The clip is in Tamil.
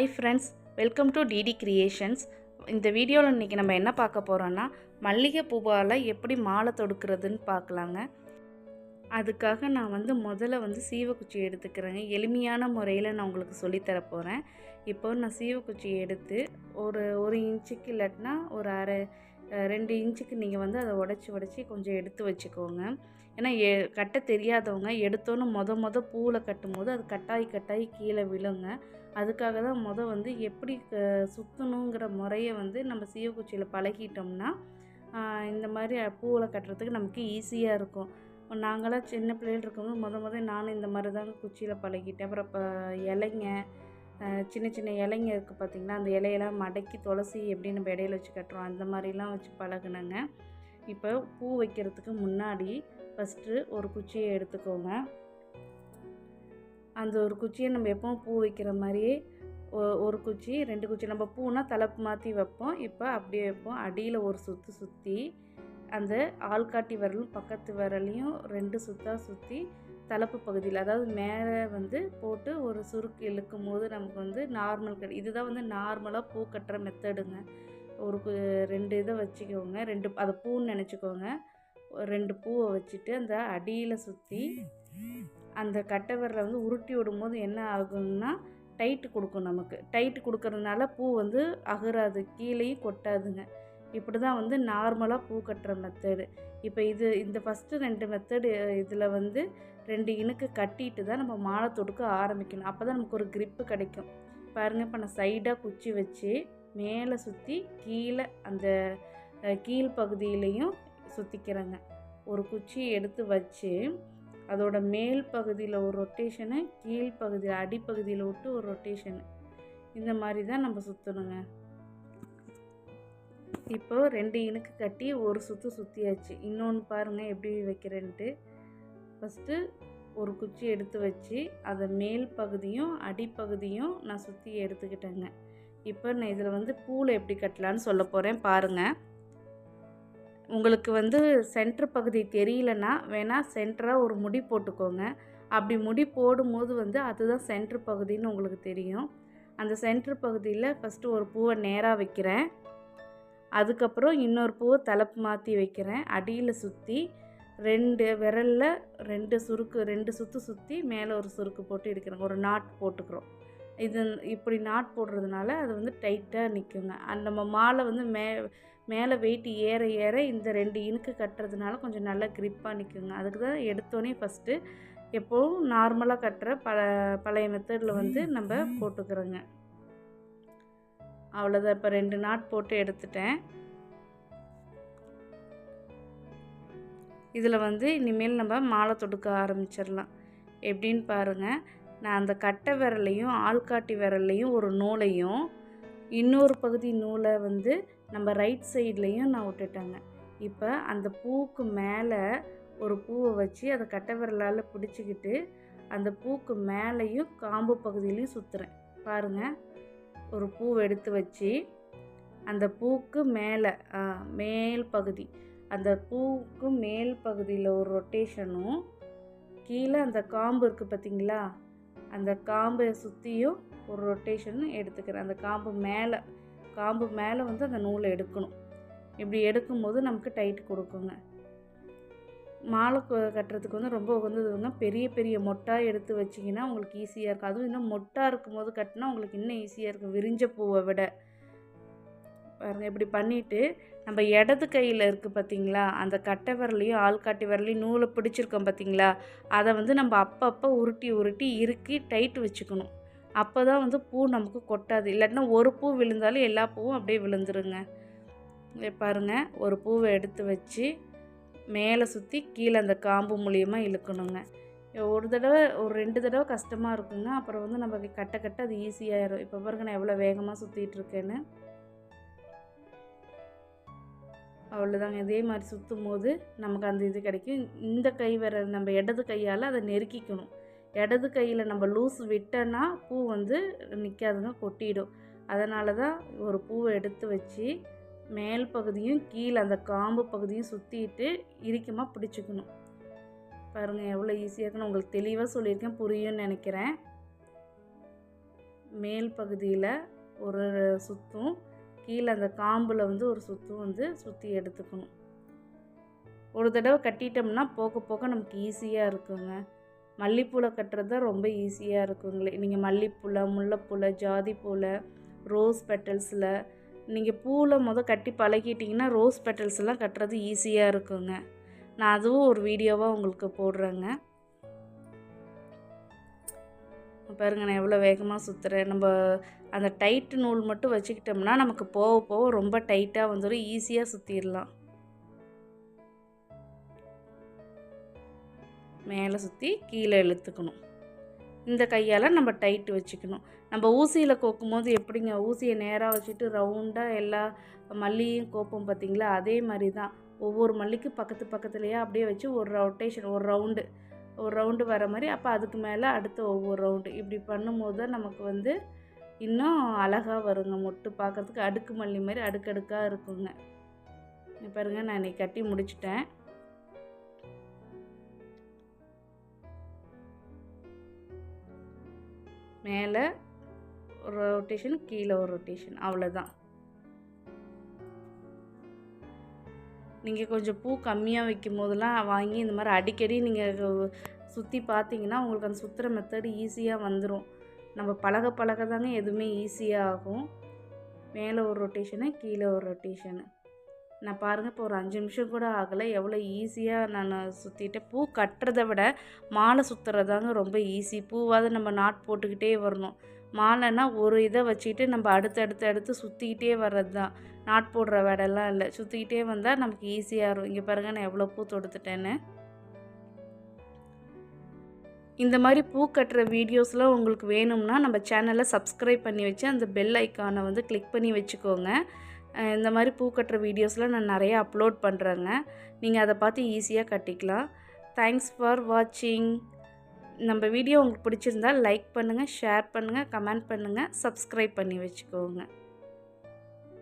Hi friends, welcome to DD creations. இந்த வீடியோவில் இன்றைக்கி நம்ம என்ன பார்க்க போகிறோன்னா, மல்லிகை பூவால் எப்படி மாலை தொடுக்கிறதுன்னு பார்க்கலாங்க. அதுக்காக நான் முதல்ல சீவக்குச்சி எடுத்துக்கிறேங்க. எளிமையான முறையில் நான் உங்களுக்கு சொல்லித்தர போகிறேன். இப்போ நான் சீவக்குச்சி எடுத்து ஒரு இன்ச்சுக்கு இல்லாட்டினா ஒரு அரை 2 இன்ச்சுக்கு நீங்கள் அதை உடச்சி கொஞ்சம் எடுத்து வச்சுக்கோங்க. ஏன்னா கட்ட தெரியாதவங்க எடுத்தோன்னு மொத பூவில் கட்டும்போது அது கட்டாயி கீழே விழுங்க. அதுக்காக தான் எப்படி சுற்றணுங்கிற முறையை நம்ம சீவக்குச்சியில் பழகிட்டோம்னா இந்த மாதிரி பூவில் கட்டுறதுக்கு நமக்கு ஈஸியாக இருக்கும். நாங்களாம் சின்ன பிள்ளைகள் இருக்கும்போது முதல் நானும் இந்த மாதிரி தாங்க குச்சியில் பழகிட்டேன். அப்புறம் இப்போ இலைங்க சின்ன சின்ன இலைங்க இருக்குது பார்த்திங்களா, அந்த இலையெல்லாம் மடக்கி துளசி எப்படி நம்ம இடையில வச்சு கட்டுறோம் அந்த மாதிரிலாம் வச்சு பழகுனேங்க. இப்போ பூ வைக்கிறதுக்கு முன்னாடி ஃபஸ்ட்டு ஒரு குச்சியை எடுத்துக்கோங்க. அந்த ஒரு குச்சியை நம்ம எப்போவும் பூ வைக்கிற மாதிரியே ஒரு குச்சி 2 குச்சி நம்ம பூனா தலைப்பு மாற்றி வைப்போம். இப்போ அப்படியே வைப்போம். அடியில் ஒரு சுற்றி அந்த ஆள்காட்டி விரலும் பக்கத்து விரலையும் 2 சுத்தாக சுற்றி தலைப்பு பகுதியில், அதாவது மேலே போட்டு ஒரு சுருக்கு இழுக்கும் போது நமக்கு நார்மல் இதுதான் நார்மலாக பூ கட்டுற மெத்தடுங்க. ஒரு 2 இதை வச்சுக்கோங்க. 2 அதை பூன்னு நினச்சிக்கோங்க. 2 பூவை வச்சுட்டு அந்த அடியில் சுற்றி அந்த கட்டை விரலை உருட்டி விடும்போது என்ன ஆகுங்கன்னா டைட்டு கொடுக்கும். நமக்கு டைட்டு கொடுக்கறதுனால பூ அகராது, கீழேயும் கொட்டாதுங்க. இப்படி தான் நார்மலாக பூ கட்டுற மெத்தடு. இப்போ இந்த ஃபஸ்ட்டு 2 மெத்தடு இதில் 2 இனுக்கு கட்டிட்டு தான் நம்ம மாலை தொடுக்க ஆரம்பிக்கணும். அப்போ தான் நமக்கு ஒரு கிரிப்பு கிடைக்கும். பாருங்கள், இப்போ நான் சைடாக குச்சி வச்சு மேலே சுற்றி கீழே அந்த கீழ் பகுதியிலையும் சுற்றிக்கிறேங்க. ஒரு குச்சி எடுத்து வச்சு அதோட மேல் பகுதியில் ஒரு ரொட்டேஷனு, கீழ் பகுதியில் அடிப்பகுதியில் விட்டு ஒரு ரொட்டேஷனு, இந்த மாதிரி தான் நம்ம சுற்றணுங்க. இப்போ 2 இனுக்கு கட்டி ஒரு சுற்றியாச்சு. இன்னொன்று பாருங்கள் எப்படி வைக்கிறேன்ட்டு. ஃபஸ்ட்டு ஒரு குச்சி எடுத்து வச்சு அதை மேல் பகுதியும் அடிப்பகுதியும் நான் சுற்றி எடுத்துக்கிட்டேங்க. இப்போ நான் இதில் பூவில் எப்படி கட்டலான்னு சொல்ல போகிறேன் பாருங்கள். உங்களுக்கு சென்டர் பகுதி தெரியலன்னா வேணால் சென்டராக ஒரு முடி போட்டுக்கோங்க. அப்படி முடி போடும்போது அதுதான் சென்டர் பகுதின்னு உங்களுக்கு தெரியும். அந்த சென்டர் பகுதியில் ஃபஸ்ட்டு ஒரு பூவை நேராக வைக்கிறேன். அதுக்கப்புறம் இன்னொரு பூவை தலைப்பு மாற்றி வைக்கிறேன். அடியில் சுற்றி 2 விரலில் 2 சுற்றி மேலே ஒரு சுருக்கு போட்டு எடுக்கிறோங்க. ஒரு நாட் போட்டுக்கிறோம். இப்படி நாட் போடுறதுனால அது டைட்டாக நிற்குங்க. நம்ம மாலை மேலே வெயிட் ஏற இந்த 2 இனுக்கு கட்டுறதுனால கொஞ்சம் நல்லா கிரிப்பாக நிற்குங்க. அதுக்கு தான் எடுத்தோடனே ஃபஸ்ட்டு எப்போவும் நார்மலாக கட்டுற பழைய மெத்தடில் நம்ம போட்டுக்கிறோங்க. அவ்வளோதான். இப்போ 2 நாட் போட்டு எடுத்துட்டேன். இதில் இனிமேல் நம்ம மாலை தொடுக்க ஆரம்பிச்சிடலாம். எப்படின்னு பாருங்கள். நான் அந்த கட்டை விரலையும் ஆள்காட்டி விரல்லையும் ஒரு நூலையும் இன்னொரு பகுதி நூலை நம்ம ரைட் சைட்லேயும் நான் விட்டுட்டேங்க. இப்போ அந்த பூவுக்கு மேலே ஒரு பூவை வச்சு அதை கட்டை விரலால் பிடிச்சிக்கிட்டு அந்த பூவுக்கு மேலேயும் காம்பு பகுதியிலையும் சுற்றுறேன். பாருங்கள், ஒரு பூவை எடுத்து வச்சு அந்த பூவுக்கு மேலே மேல் பகுதி, அந்த பூவுக்கு மேல் பகுதியில் ஒரு ரொட்டேஷனும், கீழே அந்த காம்பு இருக்குது பார்த்திங்களா, அந்த காம்பை சுற்றியும் ஒரு ரொட்டேஷனும் எடுத்துக்கிறேன். அந்த காம்பு மேலே அந்த நூலை எடுக்கணும். இப்படி எடுக்கும்போது நமக்கு டைட் கொடுக்குங்க. மாலை கட்டுறதுக்கு ரொம்ப பெரிய பெரிய மொட்டாக எடுத்து வச்சிங்கன்னா உங்களுக்கு ஈஸியாக இருக்கும். அதுவும் இன்னும் மொட்டாக இருக்கும்போது கட்டினா உங்களுக்கு இன்னும் ஈஸியாக இருக்கும் விரிஞ்ச பூவை விட. பாருங்கள், இப்படி பண்ணிவிட்டு நம்ம இடது கையில் இருக்குது பார்த்திங்களா, அந்த கட்டை விரலையும் ஆள்காட்டி விரலையும் நூலை பிடிச்சிருக்கோம் பார்த்திங்களா, அதை நம்ம அப்பப்போ உருட்டி இறுக்கி டைட்டு வச்சுக்கணும். அப்போ தான் பூ நமக்கு கொட்டாது. இல்லாட்டினா ஒரு பூ விழுந்தாலும் எல்லா பூவும் அப்படியே விழுந்துருங்க. பாருங்கள், ஒரு பூவை எடுத்து வச்சு மேலே சுற்றி கீழே அந்த காம்பு மூலியமாக இழுக்கணுங்க. ஒரு 2 தடவை கஷ்டமாக இருக்குங்க. அப்புறம் நம்ம கட்ட அது ஈஸியாகிடும். இப்போ பாருங்க, நான் எவ்வளோ வேகமாக சுற்றிட்டு இருக்கேன்னு. அவ்வளோதாங்க. இதே மாதிரி சுற்றும் போது நமக்கு அந்த இது கிடைக்கும். இந்த கை விரல் நம்ம இடது கையால் அதை நெருக்கிக்கணும். இடது கையில் நம்ம லூஸ் விட்டோன்னா பூ நிற்காதுங்க, கொட்டிடும். அதனால தான் ஒரு பூவை எடுத்து வச்சு மேல் பகுதியும் கீழே அந்த காம்பு பகுதியும் சுற்றிட்டு இறுக்கமாக பிடிச்சிக்கணும். பாருங்கள், எவ்வளோ ஈஸியாக இருக்குன்னு உங்களுக்கு தெளிவாக சொல்லியிருக்கேன், புரியும்னு நினைக்கிறேன். மேல் பகுதியில் ஒரு சுற்றும், கீழே அந்த காம்பில் வந்து ஒரு சுற்றும் வந்து சுற்றி எடுத்துக்கணும். ஒரு தடவை கட்டிட்டோம்னா போக போக நமக்கு ஈஸியாக இருக்குங்க. மல்லிப்பூவில் கட்டுறது தான் ரொம்ப ஈஸியாக இருக்குங்களே. நீங்கள் மல்லிப்பூவில், முல்லைப்பூவில், ஜாதிப்பூவில், ரோஸ் பெட்டல்ஸில் நீங்கள் பூவில் கட்டி பழகிட்டிங்கன்னா ரோஸ் பெட்டல்ஸ்லாம் கட்டுறது ஈஸியாக இருக்குங்க. நான் அதுவும் ஒரு வீடியோவாக உங்களுக்கு போடுறேங்க. பாருங்கள் நான் எவ்வளோ வேகமாக சுற்றுறேன். நம்ம அந்த டைட்டு நூல் மட்டும் வச்சுக்கிட்டோம்னா நமக்கு போக போக ரொம்ப டைட்டாக வந்துடும், ஈஸியாக சுற்றிடலாம். மேலே சுற்றி கீழே இழுத்துக்கணும். இந்த கையால் நம்ம டைட்டு வச்சுக்கணும். நம்ம ஊசியில் கோக்கும் போது எப்படிங்க, ஊசியை நேராக வச்சுட்டு ரவுண்டாக எல்லா மல்லியும் கோப்போம் பார்த்திங்களா, அதே மாதிரி தான் ஒவ்வொரு மல்லிக்கு பக்கத்துலேயே அப்படியே வச்சு ஒரு ரொட்டேஷன், ஒரு ரவுண்டு வர மாதிரி, அப்போ அதுக்கு மேலே அடுத்த ஒவ்வொரு ரவுண்டு இப்படி பண்ணும்போது தான் நமக்கு வந்து இன்னும் அழகாக வருங்க. மொட்டு பார்க்குறதுக்கு அடுக்கு மல்லி மாதிரி அடுக்கடுக்காக இருக்குங்க. பாருங்கள் நான் இன்றைக்கி கட்டி முடிச்சிட்டேன். மேலே ஒரு ரொட்டேஷன், கீழே ஒரு ரொட்டேஷன், அவ்வளோதான். நீங்கள் கொஞ்சம் பூ கம்மியாக வைக்கும் போதெல்லாம் வாங்கி இந்த மாதிரி அடிக்கடி நீங்கள் சுற்றி பார்த்தீங்கன்னா உங்களுக்கு அந்த சுற்றுற மெத்தடு ஈஸியாக வந்துடும். நம்ம பழக தாங்க எதுவுமே ஈஸியாக ஆகும். மேலே ஒரு ரொட்டேஷனு, கீழே ஒரு ரொட்டேஷனு. நான் பாருங்கள் இப்போ ஒரு 5 நிமிஷம் கூட ஆகலை, எவ்வளோ ஈஸியாக நான் சுற்றிட்டேன். பூ கட்டுறதை விட மாலை சுற்றுறதாங்க ரொம்ப ஈஸி. பூவாவது நம்ம நாட் போட்டுக்கிட்டே வரணும். மாலைன்னா ஒரு இதை வச்சுக்கிட்டு நம்ம அடுத்து சுற்றிக்கிட்டே வர்றது தான். நாட் போடுற வேலைலாம் இல்லை, சுற்றிக்கிட்டே வந்தால் நமக்கு ஈஸியாக இருக்கும். இங்கே பாருங்கள் நான் எவ்வளோ பூ தொடுத்துட்டேன்னு. இந்த மாதிரி பூ கட்டுற வீடியோஸ்லாம் உங்களுக்கு வேணும்னா நம்ம சேனலை சப்ஸ்கிரைப் பண்ணி வச்சு அந்த பெல் ஐக்கானை வந்து கிளிக் பண்ணி வச்சுக்கோங்க. இந்த மாதிரி பூ கட்டுற வீடியோஸ்லாம் நான் நிறையா அப்லோட் பண்ணுறேங்க. நீங்கள் அதை பார்த்து ஈஸியாக கட்டிக்கலாம். தேங்க்ஸ் ஃபார் வாட்சிங். நம்ம வீடியோ உங்களுக்கு பிடிச்சிருந்தால் லைக் பண்ணுங்கள், ஷேர் பண்ணுங்கள், கமெண்ட் பண்ணுங்கள், சப்ஸ்கிரைப் பண்ணி வச்சுக்கோங்க.